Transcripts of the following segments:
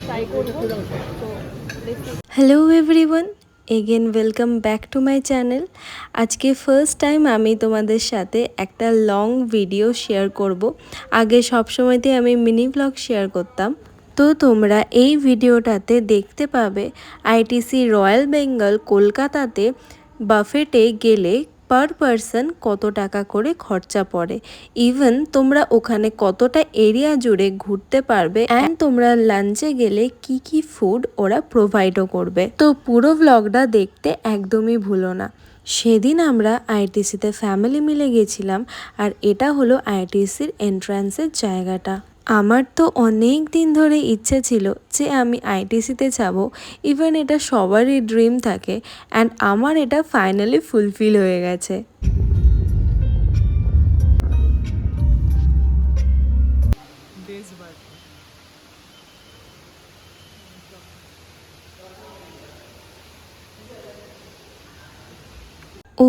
Try করবো। তো hello everyone, again welcome back to my channel. আজকে ফার্স্ট টাইম আমি তোমাদের সাথে একটা লং ভিডিও শেয়ার করব। আগে সবসময়তে আমি মিনি ব্লগ শেয়ার করতাম। তো তোমরা এই ভিডিওটাতে দেখতে পাবে আইটিসি রয়্যাল বেঙ্গল কলকাতাতে বাফেটে গেলে পার পারসন কত টাকা করে খরচা পড়ে, ইভেন তোমরা ওখানে কতটা এরিয়া জুড়ে ঘুরতে পারবে, অ্যান্ড তোমরা লাঞ্চে গেলে কি কি ফুড ওরা প্রোভাইডও করবে। তো পুরো ব্লগটা দেখতে একদমই ভুলো না। সেদিন আমরা আইটিসিতে ফ্যামিলি মিলে গেছিলাম, আর এটা হলো আইটিসির এন্ট্রান্সের জায়গাটা। আমার তো অনেক দিন ধরে ইচ্ছে ছিল যে আমি আইটিসিতে যাব, ইভেন এটা সবারই ড্রিম থাকে, অ্যান্ড আমার এটা ফাইনালি ফুলফিল হয়ে গেছে।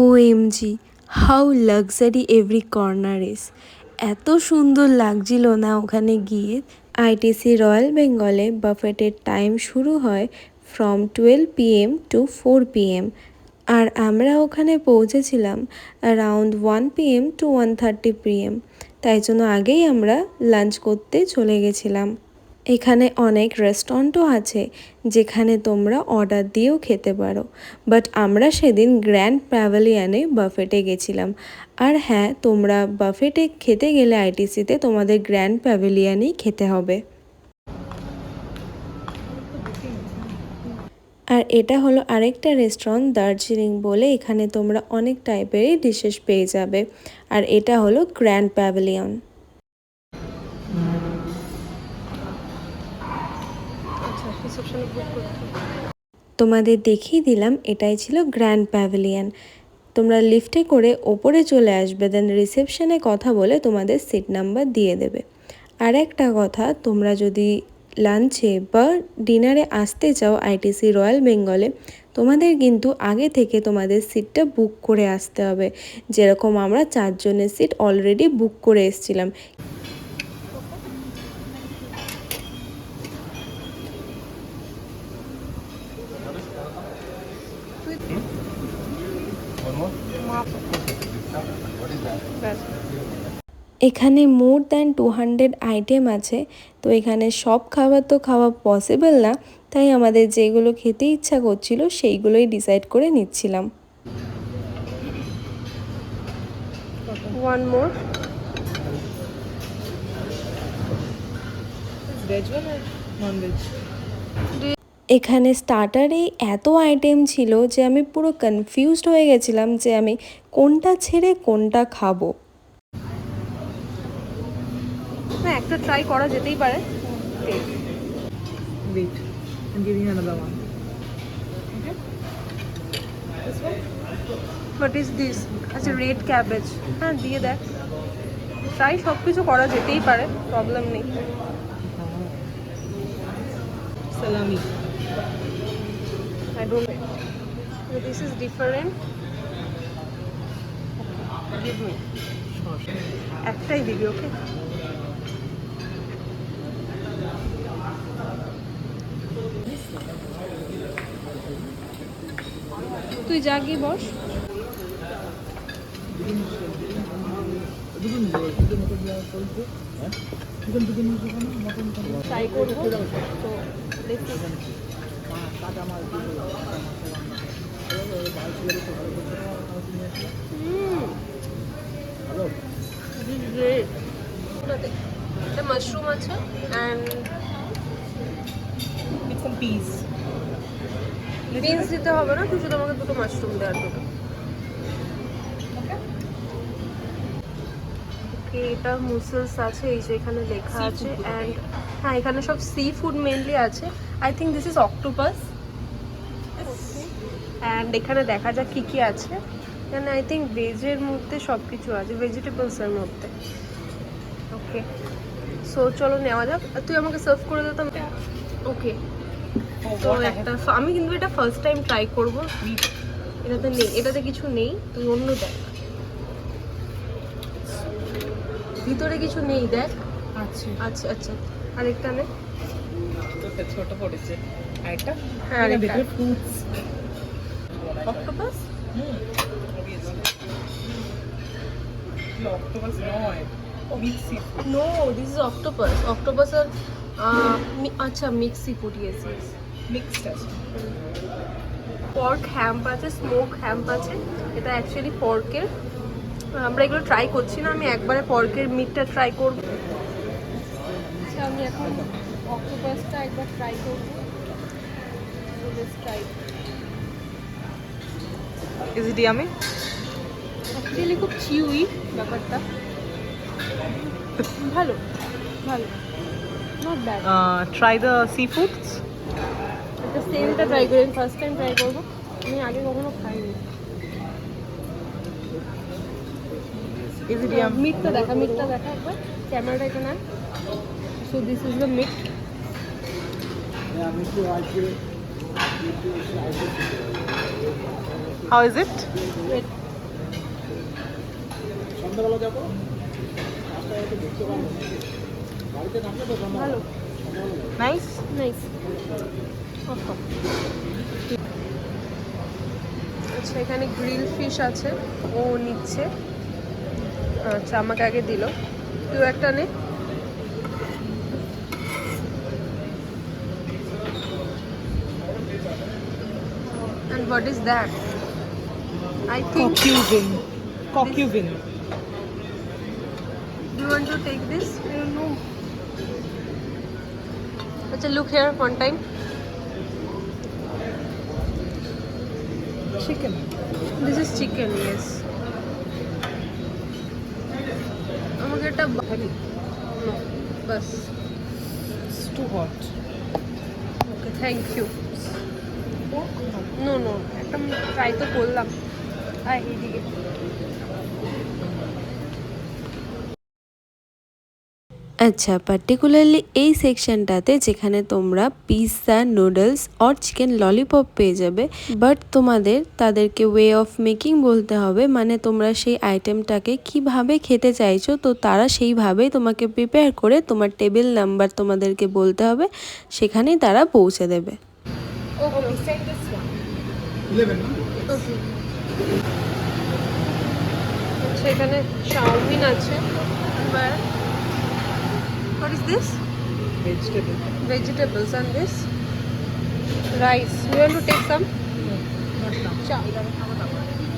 OMG, how luxury every corner is. এত সুন্দর লাগছিল না ওখানে গিয়ে। আইটিসি রয়্যাল বেঙ্গলে বাফেটের টাইম শুরু হয় ফ্রম 12 PM টু 4 PM, আর আমরা ওখানে পৌঁছেছিলাম অ্যারাউন্ড 1 PM টু 1:30 PM। তাই জন্য আগেই আমরা লাঞ্চ করতে চলে গেছিলাম। এখানে অনেক রেস্টুরেন্টও আছে যেখানে তোমরা অর্ডার দিয়েও খেতে পারো, বাট আমরা সেদিন গ্র্যান্ড প্যাভিলিয়নে বাফেটে গেছিলাম। আর হ্যাঁ, তোমরা বাফেটে খেতে গেলে আইটিসিতে তোমাদের গ্র্যান্ড প্যাভিলিয়নেই খেতে হবে। আর এটা হলো আরেকটা রেস্টুরেন্ট দার্জিলিং বলে, এখানে তোমরা অনেক টাইপেরই ডিশেস পেয়ে যাবে। আর এটা হলো গ্র্যান্ড প্যাভিলিয়ন। তোমাদের দেখিয়ে দিলাম, এটাই ছিল গ্র্যান্ড প্যাভিলিয়ন। তোমরা লিফটে করে ওপরে চলে আসবে, দেন রিসেপশনে কথা বলে তোমাদের সিট নাম্বার দিয়ে দেবে। আর একটা কথা, তোমরা যদি লাঞ্চে বা ডিনারে আসতে চাও আইটিসি রয়্যাল বেঙ্গলে, তোমাদের কিন্তু আগে থেকে তোমাদের সিটটা বুক করে আসতে হবে। যেরকম আমরা 4 জনের সিট অলরেডি বুক করে এসেছিলাম। এখানে মোর দ্যান 200 আইটেম আছে, তো এখানে সব খাবার তো খাওয়া পসিবল না, তাই আমাদের যেগুলো খেতে ইচ্ছা করছিল সেইগুলোই ডিসাইড করে নিচ্ছিলাম। one more. Veg one or non-veg? এখানে স্টার্টারেই এত আইটেম ছিল যে আমি পুরো কনফিউজড হয়ে গেছিলাম যে আমি কোনটা ছেড়ে কোনটা খাবো। হ্যাঁ, একটা ট্রাই করা যেতেই পারে। Wait, I'm giving you another one. Okay. This one? What is this? আচ্ছা, রেড ক্যাবেজ। হ্যাঁ, দিয়ে দেখ। ট্রাই সব কিছু করা যেতেই পারে, প্রবলেম নেই। Salami. I don't know. This is different. Give me. একটাই দিবি, ওকে? তুই যা গিয়ে বস। ট্রাই করবো। তো দেখি। এটা মাশরুম আছে and With some peas. Beans দিতে হবে না, তুই শুধু আমাকে দুটো মাশরুম দেওয়ার দুটো। ওকে, এটা মুসলস আছে, এই যে এখানে লেখা আছে, অ্যান্ড হ্যাঁ এখানে সব সি ফুড মেনলি আছে। I think this is octopus. And এখানে দেখা যাক কী কী আছে। এখানে আই থিঙ্ক ভেজের মধ্যে সব কিছু আছে, ভেজিটেবলসের মধ্যে। ওকে, সো চলো নেওয়া যাক। তুই আমাকে সার্ভ করে দিতাম। ওকে, তো একটা আমি কিন্তু এটা ফার্স্ট টাইম ট্রাই করবো। এটাতে নেই, এটাতে কিছু নেই, তুই অন্য দেখ। ভিতরে কিছু নেই, দেখ। আচ্ছা আচ্ছা আচ্ছা, আরেকটা নে। একটা ছোট পড়েছে আর একটা হ্যাঁ, আরেকটা। দেখবে ফ্রুটস অক্টোপাস অক্টোপাস নয় mixed no this is octopus octopus আর আচ্ছা mixed food yes yes mixed আছে পর্ক হ্যাম্প আছে স্মোক হ্যাম্প আছে এটা অ্যাকচুয়ালি পর্কের আমরা এগুলো ট্রাই করছি না আমি একবারে পর্কের মিটটা ট্রাই করব আচ্ছা আমি এখন অক্টোপাসটা একবার ট্রাই করব try is it yummy actually খুব চিউই ব্যাপারটা ভালো ভালো not bad try the sea foods একটা সেলটা ট্রাই করি ফার্স্ট টাইম ট্রাই করবো আমি আগে কখনো খাইনি ইজ ইট ইয়ামি মিটটা দেখা একবার ক্যামেরাটা এখানে so this is the meat how is it ভালো নাইস নাইস আচ্ছা এখানে গ্রিল ফিশ আছে ও নিচ্ছে আচ্ছা আমাকে আগে দিল তুই একটা নে and what is that I think Concubine. do you want to take this I don't know acha look here one time Chicken. this is chicken yes আমাকে একটা Heavy. no বাস It's too hot. Okay thank you Pork? No No. No একটা try তো করলাম আয় এইদিকে আচ্ছা particularly এই সেকশনটাতে যেখানে তোমরা পিৎজা নুডলস আর চিকেন ললিপপ পেয়ে যাবে বাট তোমাদের তাদেরকে ওয়ে অফ মেকিং বলতে হবে মানে তোমরা সেই আইটেমটাকে কিভাবে খেতে চাইছো তো তারা সেইভাবেই তোমাকে প্রিপেয়ার করে তোমার টেবিল নাম্বার তোমাদেরকে বলতে হবে সেখানেই তারা পৌঁছে দেবে ওকে Send this one. ওকে আচ্ছা এখানে চাউমিন আছে এবার what is this Vegetable. vegetables and this rice you want to take some Not now. চাউ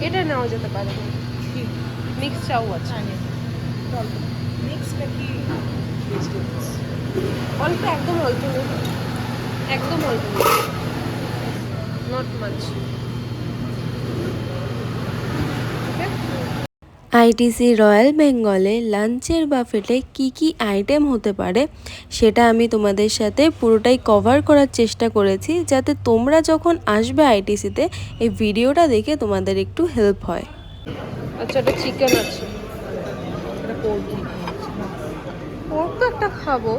এটা নেওয়া যেতে পারে মিক্স চাউ আছে Mix নাকি vegetables? অল্প একদম অল্প নেই একদম অল্প নট মাচ আইটিসি রয়্যাল বেঙ্গলে লাঞ্চের বাফেটে কি কি আইটেম হতে পারে সেটা আমি তোমাদের সাথে পুরোটাই কভার করার চেষ্টা করেছি যাতে তোমরা যখন আসবে আইটিসিতে এই ভিডিওটা দেখে তোমাদের একটু হেল্প হয়। আচ্ছা এটা চিকেন আছে এটা pork কি? পোর্ক তো একটা খাবো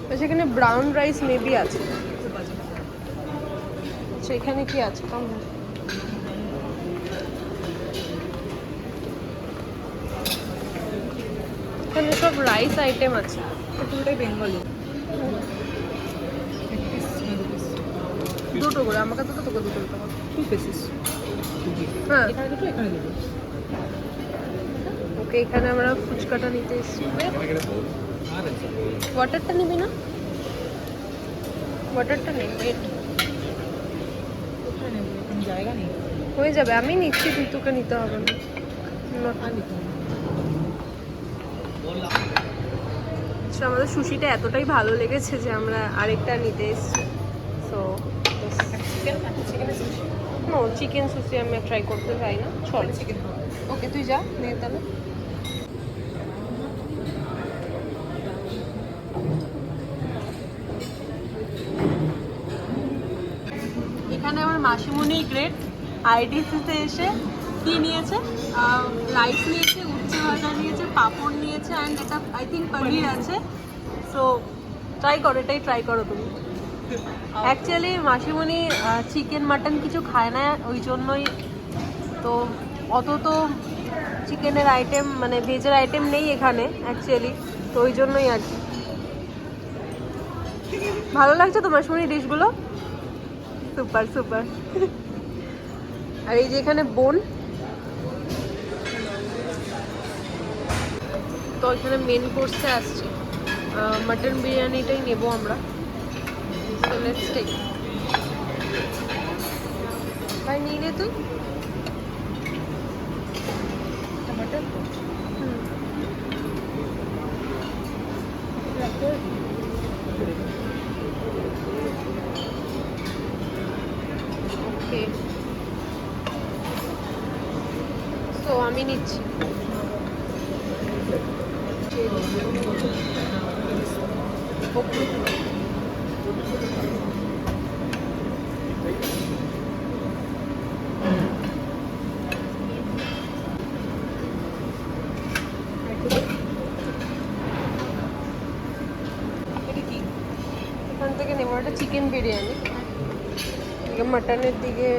আচ্ছা এখানে ব্রাউন রাইস মেবি আছে আচ্ছা এখানে কি আছে কেমন এখানে সব রাইস আইটেম আছে পুরোটাই বেঙ্গলি দুটো করে আমাকে তো তোকে দুটো দিতে হবে 2 pieces হ্যাঁ এখানে দুটো এখানে দুটো ওকে এখানে আমরা ফুচকাটা নিতে এসেছি ওয়াটারটা নিবি না ওয়াটারটা নেই ওয়েট এখানে এখানে জায়গা নেই হয়ে যাবে আমি নিচ্ছি তুই তোকে নিতে হবে না আর নিতে হবে না। আচ্ছা আমাদের সুশিটা এতটাই ভালো লেগেছে যে আমরা আরেকটা নিতে এসেছি সো নো চিকেন সুশি আমি ট্রাই করতে চাই না চল চিকেন ওকে তুই যা নে তাহলে এখানে আমার মাসিমণি গ্রেট আইডিসিতে এসে কি নিয়েছে রাইস নিয়েছে উচ্ছে ভাজা নিয়েছে পাঁপড় নিয়েছে অ্যান্ড এটা আই থিঙ্ক পনির আছে সো ট্রাই করো এটাই ট্রাই করো তুমি অ্যাকচুয়ালি মাসিমণি চিকেন মাটন কিছু খায় না ওই জন্যই তো অত তো চিকেনের আইটেম মানে ভেজের আইটেম নেই এখানে অ্যাকচুয়ালি তো ওই জন্যই আর কি ভালো লাগছে তোমার শুনি ডিশগুলো? Super super. আর এই যে এখানে বোন, তো এখানে মেন কোর্সে আসছি, মাটন বিরিয়ানিটাই নেব আমরা। So let's take. ভাই নিয়ে নে তুই। টমেটো হুম। ওকে, সো আমি নিচ্ছি। ওকে, এটা কি? এখান থেকে নেবো একটা চিকেন বিরিয়ানি। মাটনের দিকে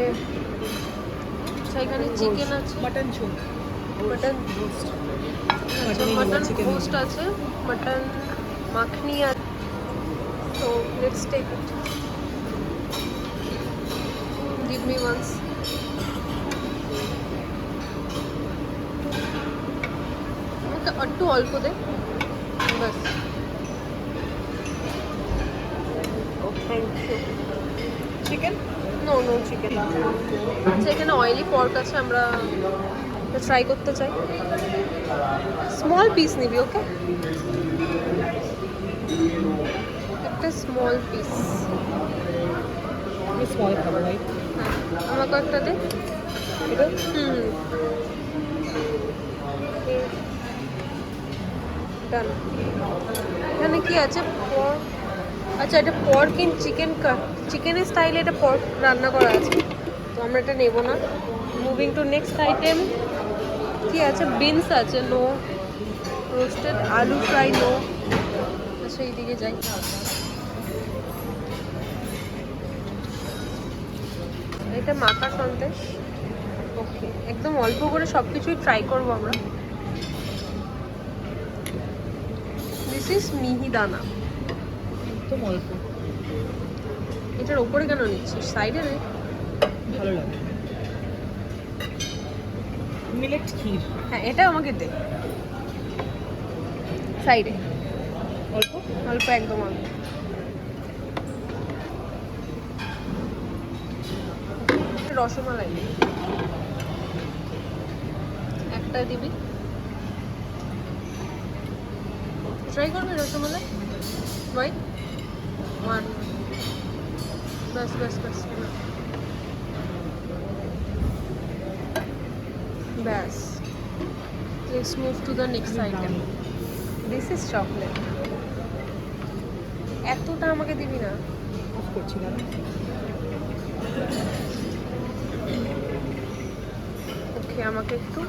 আচ্ছা, এখানে চিকেন আছে, মটন ঝোল, মটন রোস্ট, আচ্ছা, মটনই মটন chicken রোস্ট আছে, মটন মাখনি আছে। তো let's take it, give me once. আমাকে একটু অল্প দে বাস। Thank you. Chicken. No no chicken. আচ্ছা, এখানে অয়েলি পর্ক আছে, আমরা ট্রাই করতে চাই। স্মল পিস নিবি? ওকে, একটা স্মল পিস। আমি স্মল খাবো ভাই। হ্যাঁ, আমাকে একটা দে। এটা হুম, ডান। এখানে কি আছে? পর্ক। আচ্ছা, এটা পর্ক ইন চিকেন কাট, চিকেনের স্টাইলে এটা পর্ক রান্না করা আছে, তো আমরা এটা নেব না। Moving to next item. কি আছে? বিনস আছে, নো। রোস্টেড আলু ফ্রাই, নো। আচ্ছা, এইদিকে যাই। এটা মাখা সন্দেশ। ওকে, একদম অল্প করে সব কিছুই ট্রাই করবো আমরা। দিস ইজ মিহিদানা। একদম অল্প, এটার ওপরে কেন নিচ্ছিস? সাইডে নে। ভালো লাগে। মিলেট ক্ষীর হ্যাঁ, এটা আমাকে দে। সাইডে অল্প। অল্প, একদম অল্প। রসমালাই একটা দিবি। ট্রাই করবি রসমালাই? ভাই ওয়ান। বাস বাস বাস, ব্যাস। Let's move to the next item. This is chocolate. এতটা আমাকে দিবি না। অফ করছি না। ওকে, আমাকে একটু।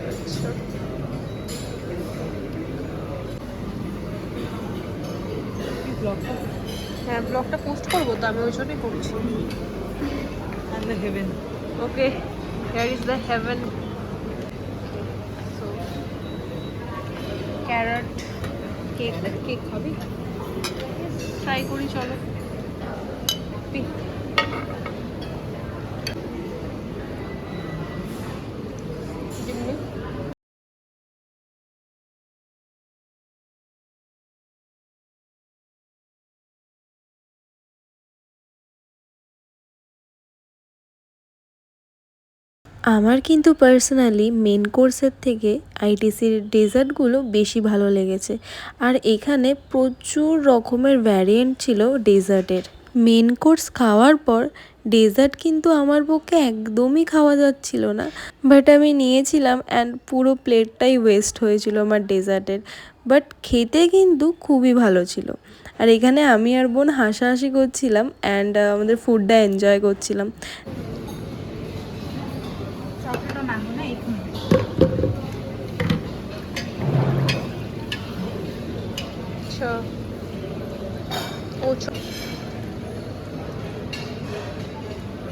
আচ্ছা, ব্লগটা হ্যাঁ, ব্লগটা পোস্ট করবো তো, আমি ওই জন্যই করছি। And the haven. Okay, here is the haven. So carrot cake. Cake খাবি? ট্রাই করি, চলো। জিম্মি। আমার কিন্তু পার্সোনালি মেন কোর্সের থেকে আইটিসির ডেজার্টগুলো বেশি ভালো লেগেছে। আর এখানে প্রচুর রকমের ভ্যারিয়েন্ট ছিল ডেজার্টের। মেন কোর্স খাওয়ার পর ডেজার্ট কিন্তু আমার পক্ষে একদমই খাওয়া যাচ্ছিল না, বাট আমি নিয়েছিলাম অ্যান্ড পুরো প্লেটটাই ওয়েস্ট হয়েছিল আমার ডেজার্টের। বাট খেতে কিন্তু খুবই ভালো ছিল। আর এখানে আমি আর বোন হাসাহাসি করছিলাম অ্যান্ড আমাদের ফুডটা এনজয় করছিলাম। চকলেটটা ম্যাঙ্গো না এখানে। আচ্ছা, ও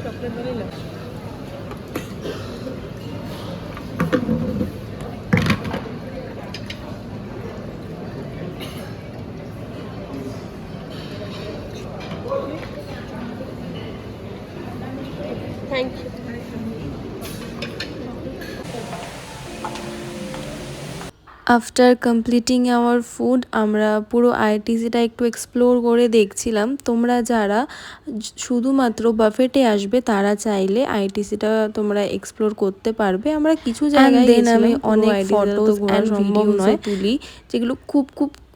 chocolate vanilla. After completing our food আমরা পুরো আইটিসিটা একটু এক্সপ্লোর করে দেখছিলাম। তোমরা যারা শুধুমাত্র বাফেটে আসবে তারা চাইলে আইটিসিটা তোমরা এক্সপ্লোর করতে পারবে। আমরা কিছু জায়গায় আমি অনেক ফটোজ অ্যান্ড ভিডিও তুলি যেগুলো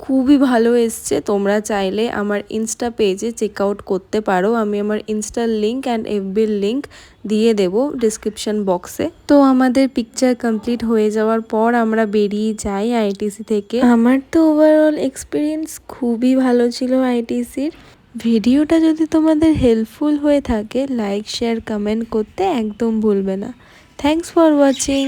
খুবই ভালো এসছে। তোমরা চাইলে আমার ইনস্টা পেজে চেক আউট করতে পারো। আমি আমার ইনস্টার লিঙ্ক অ্যান্ড এফবির লিঙ্ক দিয়ে দেব ডিসক্রিপশন বক্সে। তো আমাদের পিকচার কমপ্লিট হয়ে যাওয়ার পর আমরা বেরিয়ে যাই আইটিসি থেকে। আমার তো ওভারঅল এক্সপিরিয়েন্স খুবই ভালো ছিল আইটিসির। ভিডিওটা যদি তোমাদের হেল্পফুল হয়ে থাকে লাইক শেয়ার কমেন্ট করতে একদম ভুলবে না। Thanks for watching.